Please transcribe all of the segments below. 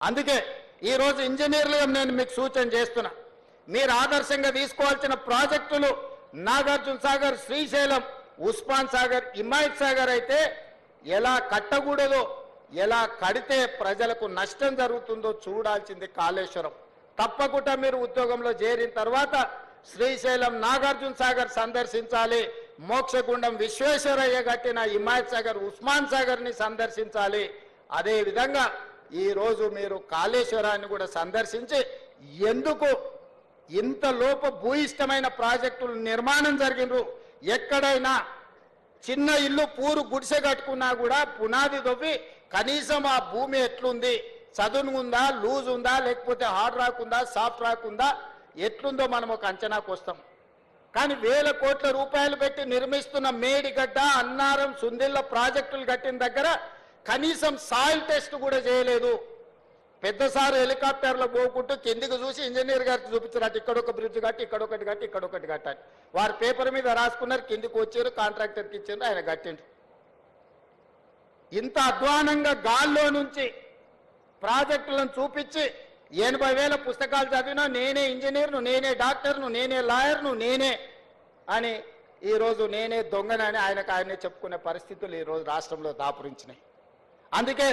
అందుకే ఈరోజు ఇంజనీర్లుగా నేను మీకు సూచన చేస్తున్నా, మీరు ఆదర్శంగా తీసుకోవాల్సిన ప్రాజెక్టులు నాగార్జున సాగర్, శ్రీశైలం, ఉస్మాన్ సాగర్, హిమాయత్ సాగర్ అయితే ఎలా కట్టకూడదో, ఎలా కడితే ప్రజలకు నష్టం జరుగుతుందో చూడాల్సింది కాళేశ్వరం. తప్పకుండా మీరు ఉద్యోగంలో చేరిన తర్వాత శ్రీశైలం, నాగార్జున సాగర్ సందర్శించాలి, మోక్షగుండం విశ్వేశ్వరయ్య కట్టిన హిమాయత్ సాగర్, ఉస్మాన్ సాగర్ని సందర్శించాలి. అదేవిధంగా ఈరోజు మీరు కాళేశ్వరాన్ని కూడా సందర్శించి ఎందుకు ఇంత లోప భూయిష్టమైన ప్రాజెక్టులు నిర్మాణం జరిగినరు, ఎక్కడైనా చిన్న ఇల్లు పూరు గుడిసె కట్టుకున్నా కూడా పునాది తవ్వి కనీసం ఆ భూమి ఎట్లుంది, చదును ఉందా, లూజ్ ఉందా, లేకపోతే హార్డ్ రాక్ ఉందా, సాఫ్ట్ రాక్ ఉందా, ఎట్లుందో మనం ఒక అంచనాకు వస్తాం. కానీ వేల కోట్ల రూపాయలు పెట్టి నిర్మిస్తున్న మేడిగడ్డ, అన్నారం, సుందిళ్ళ ప్రాజెక్టులు కట్టిన దగ్గర కనీసం సాయిల్ టెస్ట్ కూడా చేయలేదు. పెద్దసారి హెలికాప్టర్లో పోకుంటూ కిందికి చూసి ఇంజనీర్ గారికి చూపించారు, ఇక్కడొక బ్రిడ్జ్ కట్టి, ఇక్కడొకటి కట్టి, ఇక్కడొకటి కట్టాలి. వారు పేపర్ మీద రాసుకున్నారు, కిందికి వచ్చారు, కాంట్రాక్టర్కి ఇచ్చారు, ఆయన కట్టిండ్రు. ఇంత అధ్వానంగా గాల్లో నుంచి ప్రాజెక్టులను చూపించి 80,000 పుస్తకాలు చదివినా నేనే ఇంజనీర్ను, నేనే డాక్టర్ను, నేనే లాయర్ను, నేనే అని ఈరోజు నేనే దొంగనని ఆయనే చెప్పుకునే పరిస్థితులు ఈరోజు రాష్ట్రంలో దాపురించినాయి. అందుకే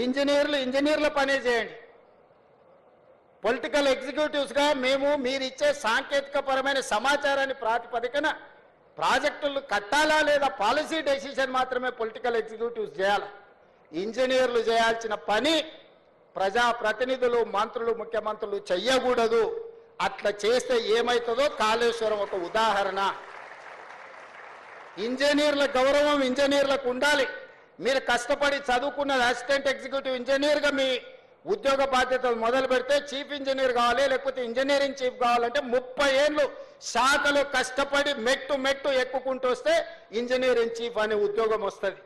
ఇంజనీర్ల పనే చేయండి. పొలిటికల్ ఎగ్జిక్యూటివ్స్గా మీరు ఇచ్చే సాంకేతిక పరమైన సమాచారాన్ని ప్రాతిపదికన ప్రాజెక్టులు కట్టాలా లేదా పాలసీ డెసిషన్ మాత్రమే పొలిటికల్ ఎగ్జిక్యూటివ్స్ చేయాలి. ఇంజనీర్లు చేయాల్సిన పని ప్రజాప్రతినిధులు, మంత్రులు, ముఖ్యమంత్రులు చెయ్యకూడదు. అట్లా చేస్తే ఏమవుతుందో కాళేశ్వరం ఒక ఉదాహరణ. ఇంజనీర్ల గౌరవం ఇంజనీర్లకు ఉండాలి. మీరు కష్టపడి చదువుకున్న అసిస్టెంట్ ఎగ్జిక్యూటివ్ ఇంజనీర్గా మీ ఉద్యోగ బాధ్యతలు మొదలు పెడితే చీఫ్ ఇంజనీర్ కావాలి, లేకపోతే ఇంజనీరింగ్ చీఫ్ కావాలంటే 30 ఏళ్ళు శాఖలో కష్టపడి మెట్టు ఎక్కుకుంటూ వస్తే ఇంజనీరింగ్ చీఫ్ అనే ఉద్యోగం వస్తుంది.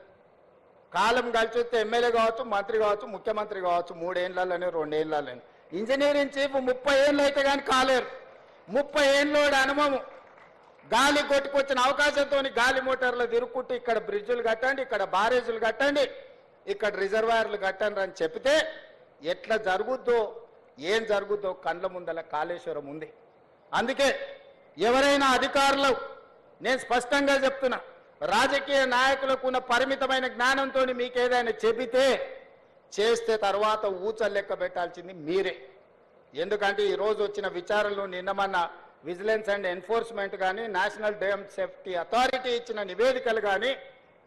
కాలం కలిసి వస్తే ఎమ్మెల్యే కావచ్చు, మంత్రి కావచ్చు, ముఖ్యమంత్రి కావచ్చు, 3 ఏళ్ళలోనే 2 ఏళ్ళలోనే. ఇంజనీరింగ్ చీఫ్ 30 ఏళ్ళు అయితే కానీ కాలేరు. 30 ఏళ్ళోడి అనుభవం, గాలి కొట్టుకొచ్చిన అవకాశంతో గాలి మోటార్లు తిరుక్కుంటూ ఇక్కడ బ్రిడ్జులు కట్టండి, ఇక్కడ బారేజులు కట్టండి, ఇక్కడ రిజర్వాయర్లు కట్టండి అని చెప్తే ఎట్లా జరుగుద్దో, ఏం జరుగుద్దో కళ్ళ ముందల కాళేశ్వరం ఉంది. అందుకే ఎవరైనా అధికారులు, నేను స్పష్టంగా చెప్తున్నా, రాజకీయ నాయకులకు ఉన్న పరిమితమైన జ్ఞానంతో మీకు ఏదైనా చెబితే చేస్తే తర్వాత ఊచలు లెక్క పెట్టాల్సింది మీరే. ఎందుకంటే ఈరోజు వచ్చిన విచారణలు, నిన్నమన్న విజిలెన్స్ అండ్ ఎన్ఫోర్స్మెంట్ కానీ, నేషనల్ డ్యామ్ సేఫ్టీ అథారిటీ ఇచ్చిన నివేదికలు కానీ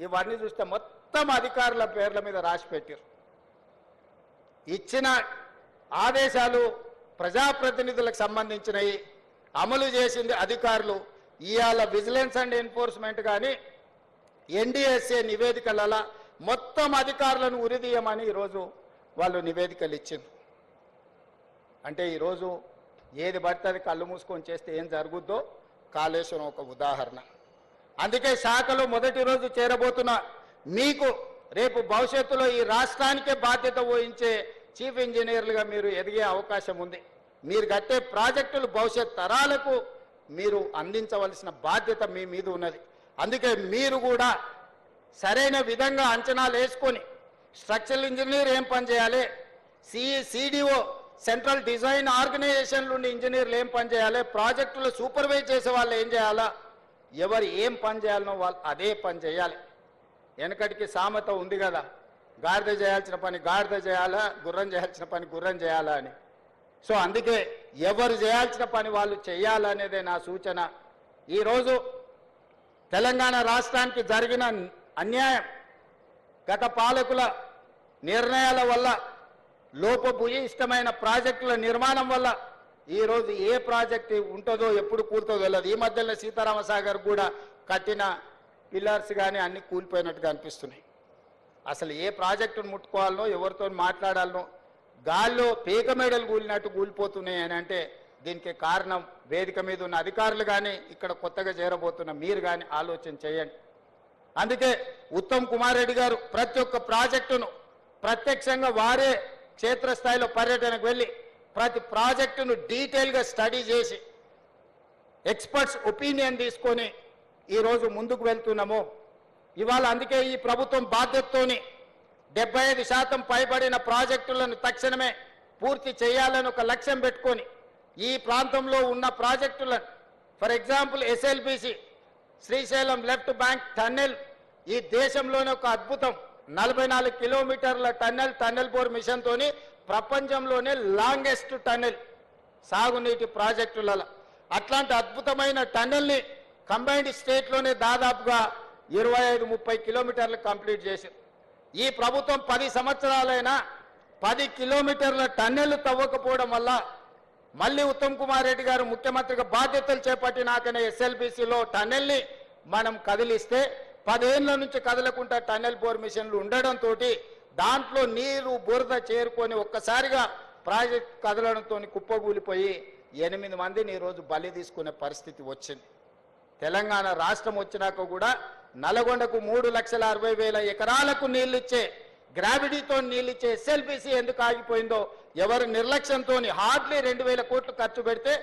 ఇవన్నీ చూస్తే మొత్తం అధికారుల పేర్ల మీద రాసి పెట్టారు. ఇచ్చిన ఆదేశాలు ప్రజాప్రతినిధులకు సంబంధించినవి, అమలు చేసింది అధికారులు. ఇవాళ విజిలెన్స్ అండ్ ఎన్ఫోర్స్మెంట్ కానీ ఎన్డీఎస్ఏ నివేదికలలో మొత్తం అధికారులను ఉరిదీయమని ఈరోజు వాళ్ళు నివేదికలు ఇచ్చింది. అంటే ఈరోజు ఏది పడితే అది కళ్ళు మూసుకొని చేస్తే ఏం జరుగుద్దో కాళేశ్వరం ఒక ఉదాహరణ. అందుకే శాఖలో మొదటి రోజు చేరబోతున్న మీకు రేపు భవిష్యత్తులో ఈ రాష్ట్రానికే బాధ్యత వహించే చీఫ్ ఇంజనీర్లుగా మీరు ఎదిగే అవకాశం ఉంది. మీరు కట్టే ప్రాజెక్టులు భవిష్యత్ తరాలకు మీరు అందించవలసిన బాధ్యత మీ మీద ఉన్నది. అందుకే మీరు కూడా సరైన విధంగా అంచనాలు వేసుకొని స్ట్రక్చరల్ ఇంజనీర్ ఏం పని చేయాలి, సిడిఓ సెంట్రల్ డిజైన్ ఆర్గనైజేషన్లు ఉండి ఇంజనీర్లు ఏం పని చేయాలి, ప్రాజెక్టులు సూపర్వైజ్ చేసే వాళ్ళు ఏం చేయాలా, ఎవరు ఏం పని చేయాలనో వాళ్ళు అదే పని చేయాలి. వెనకటికి సామెత ఉంది కదా, గాడిద చేయాల్సిన పని గాడిద చేయాలా, గుర్రం చేయాల్సిన పని గుర్రం చేయాలా అని. సో అందుకే ఎవరు చేయాల్సిన పని వాళ్ళు చేయాలనేదే నా సూచన. ఈరోజు తెలంగాణ రాష్ట్రానికి జరిగిన అన్యాయం గత పాలకుల నిర్ణయాల వల్ల, లోపభూయిష్టమైన ప్రాజెక్టుల నిర్మాణం వల్ల ఈరోజు ఏ ప్రాజెక్టు ఉంటుందో ఎప్పుడు కూలుతుందో తెలియదు. ఈ మధ్యలో సీతారామసాగర్ కూడా కట్టిన పిల్లర్స్ కానీ అన్నీ కూలిపోయినట్టుగా అనిపిస్తున్నాయి. అసలు ఏ ప్రాజెక్టును ముట్టుకోవాలనో, ఎవరితో మాట్లాడాలనో గాల్లో పీక మేడలు కూలినట్టు కూలిపోతున్నాయి అని అంటే దీనికి కారణం వేదిక మీద ఉన్న అధికారులు కానీ, ఇక్కడ కొత్తగా చేరబోతున్న మీరు కానీ ఆలోచన చేయండి. అందుకే ఉత్తమ్ కుమార్ రెడ్డి గారు ప్రతి ఒక్క ప్రాజెక్టును ప్రత్యక్షంగా వారే క్షేత్రస్థాయిలో పర్యటనకు వెళ్ళి ప్రతి ప్రాజెక్టును డీటెయిల్గా స్టడీ చేసి ఎక్స్పర్ట్స్ ఒపీనియన్ తీసుకొని ఈరోజు ముందుకు వెళ్తున్నాము. ఇవాళ అందుకే ఈ ప్రభుత్వం బాధ్యతతోని 75% పైబడిన ప్రాజెక్టులను తక్షణమే పూర్తి చేయాలని ఒక లక్ష్యం పెట్టుకొని ఈ ప్రాంతంలో ఉన్న ప్రాజెక్టులను for example SLBC Srisailam left bank tunnel ఈ దేశంలోనే ఒక అద్భుతం 44 కిలోమీటర్ల టన్నెల్ బోర్ మిషన్ తోని ప్రపంచంలోనే లాంగెస్ట్ టన్నెల్ సాగునీటి ప్రాజెక్టులలో అట్లాంటి అద్భుతమైన టన్నెల్ని కంబైన్డ్ స్టేట్లోనే దాదాపుగా 25-30 కిలోమీటర్లు కంప్లీట్ చేశారు. ఈ ప్రభుత్వం 10 సంవత్సరాలైనా 10 కిలోమీటర్ల టన్నెల్ తవ్వకపోవడం వల్ల మళ్ళీ ఉత్తమ్ కుమార్ రెడ్డి గారు ముఖ్యమంత్రిగా బాధ్యతలు చేపట్టినాకనే ఎస్ఎల్బిసిలో టన్నెల్ని మనం కదిలిస్తే 10 ఏళ్ల నుంచి కదలకుండా టన్నెల్ బోర్ మిషన్లు ఉండడంతో దాంట్లో నీరు బురద చేరుకొని ఒక్కసారిగా ప్రాజెక్ట్ కదలడంతో కుప్పగూలిపోయి 8 మందిని ఈరోజు బలి తీసుకునే పరిస్థితి వచ్చింది. తెలంగాణ రాష్ట్రం వచ్చినాక కూడా నల్గొండకు 3,60,000 ఎకరాలకు నీళ్ళిచ్చే గ్రావిటీతో నీళ్ళిచ్చే ఎస్ఎల్బిసి ఎందుకు ఆగిపోయిందో ఎవరు నిర్లక్ష్యంతో హార్డ్లీ 2,000 కోట్లు ఖర్చు పెడితే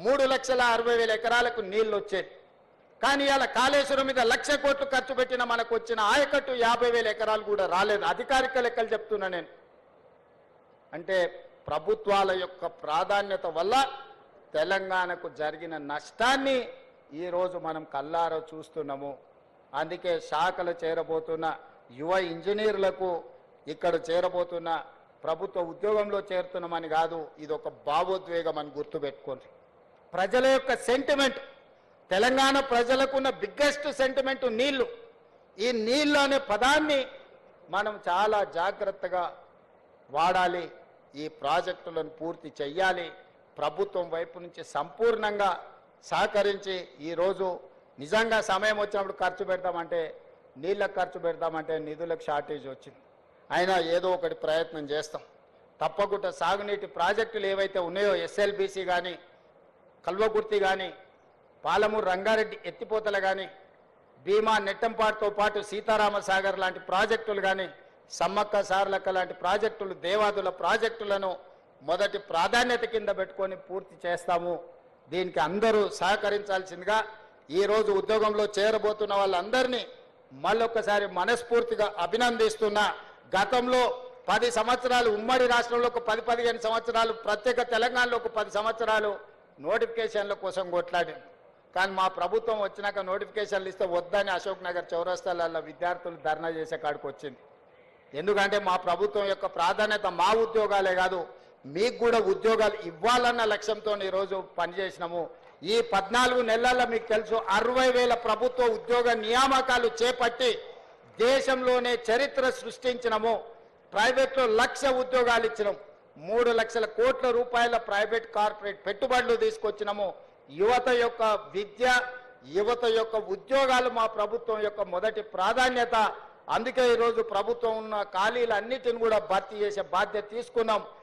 3,60,000 ఎకరాలకు నీళ్లు వచ్చేది. కానీ ఇలా కాళేశ్వరం మీద 1,00,000 కోట్లు ఖర్చు పెట్టిన మనకు వచ్చిన ఆయకట్టు 50,000 ఎకరాలు కూడా రాలేదు. అధికారిక లెక్కలు చెప్తున్నా నేను. అంటే ప్రభుత్వాల యొక్క ప్రాధాన్యత వల్ల తెలంగాణకు జరిగిన నష్టాన్ని ఈరోజు మనం కల్లారా చూస్తున్నాము. అందుకే శాఖలు చేరబోతున్న యువ ఇంజనీర్లకు ఇక్కడ చేరబోతున్న ప్రభుత్వ ఉద్యోగంలో చేరుతున్నామని కాదు, ఇది ఒక భావోద్వేగం అని గుర్తుపెట్టుకోండి. ప్రజల యొక్క సెంటిమెంట్, తెలంగాణ ప్రజలకున్న బిగ్గెస్ట్ సెంటిమెంట్ నీళ్లు. ఈ నీళ్లు అనే పదాన్ని మనం చాలా జాగ్రత్తగా వాడాలి. ఈ ప్రాజెక్టులను పూర్తి చెయ్యాలి. ప్రభుత్వం వైపు నుంచి సంపూర్ణంగా సహకరించి ఈరోజు నిజంగా సమయం వచ్చినప్పుడు ఖర్చు పెడతామంటే నీళ్ళకు ఖర్చు పెడతామంటే నిధులకు షార్టేజ్ వచ్చింది. అయినా ఏదో ఒకటి ప్రయత్నం చేస్తాం. తప్పకుండా సాగునీటి ప్రాజెక్టులు ఏవైతే ఉన్నాయో ఎస్ఎల్బిసి కానీ, కల్వకుర్తి కానీ, పాలమూరు రంగారెడ్డి ఎత్తిపోతలు కానీ, భీమా నెట్టంపాటుతో పాటు సీతారామ సాగర్ లాంటి ప్రాజెక్టులు కానీ, సమ్మక్క సారలక్క లాంటి ప్రాజెక్టులు, దేవాదుల ప్రాజెక్టులను మొదటి ప్రాధాన్యత కింద పెట్టుకొని పూర్తి చేస్తాము. దీనికి అందరూ సహకరించాల్సిందిగా ఈరోజు ఉద్యోగంలో చేరబోతున్న వాళ్ళందరినీ మళ్ళొక్కసారి మనస్ఫూర్తిగా అభినందిస్తున్నా. గతంలో 10 సంవత్సరాలు ఉమ్మడి రాష్ట్రంలో ఒక 10-15 సంవత్సరాలు, ప్రత్యేక తెలంగాణలో ఒక 10 సంవత్సరాలు నోటిఫికేషన్ల కోసం కొట్లాడాం. కానీ మా ప్రభుత్వం వచ్చినాక నోటిఫికేషన్లు ఇస్తే వద్దని అశోక్ నగర్ చౌరస్తాలలో విద్యార్థులు ధర్నా చేసే కాడికి వచ్చింది. ఎందుకంటే మా ప్రభుత్వం యొక్క ప్రాధాన్యత మా ఉద్యోగాలే కాదు, మీకు కూడా ఉద్యోగాలు ఇవ్వాలన్న లక్ష్యంతో ఈరోజు పనిచేసినాము. ఈ 14 నెలల్లో మీకు తెలుసు 60,000 ప్రభుత్వ ఉద్యోగ నియామకాలు చేపట్టి దేశంలోనే చరిత్ర సృష్టించినము. ప్రైవేట్లో 1,00,000 ఉద్యోగాలు ఇచ్చినాము. 3 లక్షల కోట్ల రూపాయల ప్రైవేట్ కార్పొరేట్ పెట్టుబడులు తీసుకొచ్చినాము. యువత యొక్క విద్య, యువత యొక్క ఉద్యోగాలు మా ప్రభుత్వం యొక్క మొదటి ప్రాధాన్యత. అందుకే ఈరోజు ప్రభుత్వం ఉన్న ఖాళీలన్నిటిని కూడా భర్తీ చేసే బాధ్యత తీసుకున్నాం.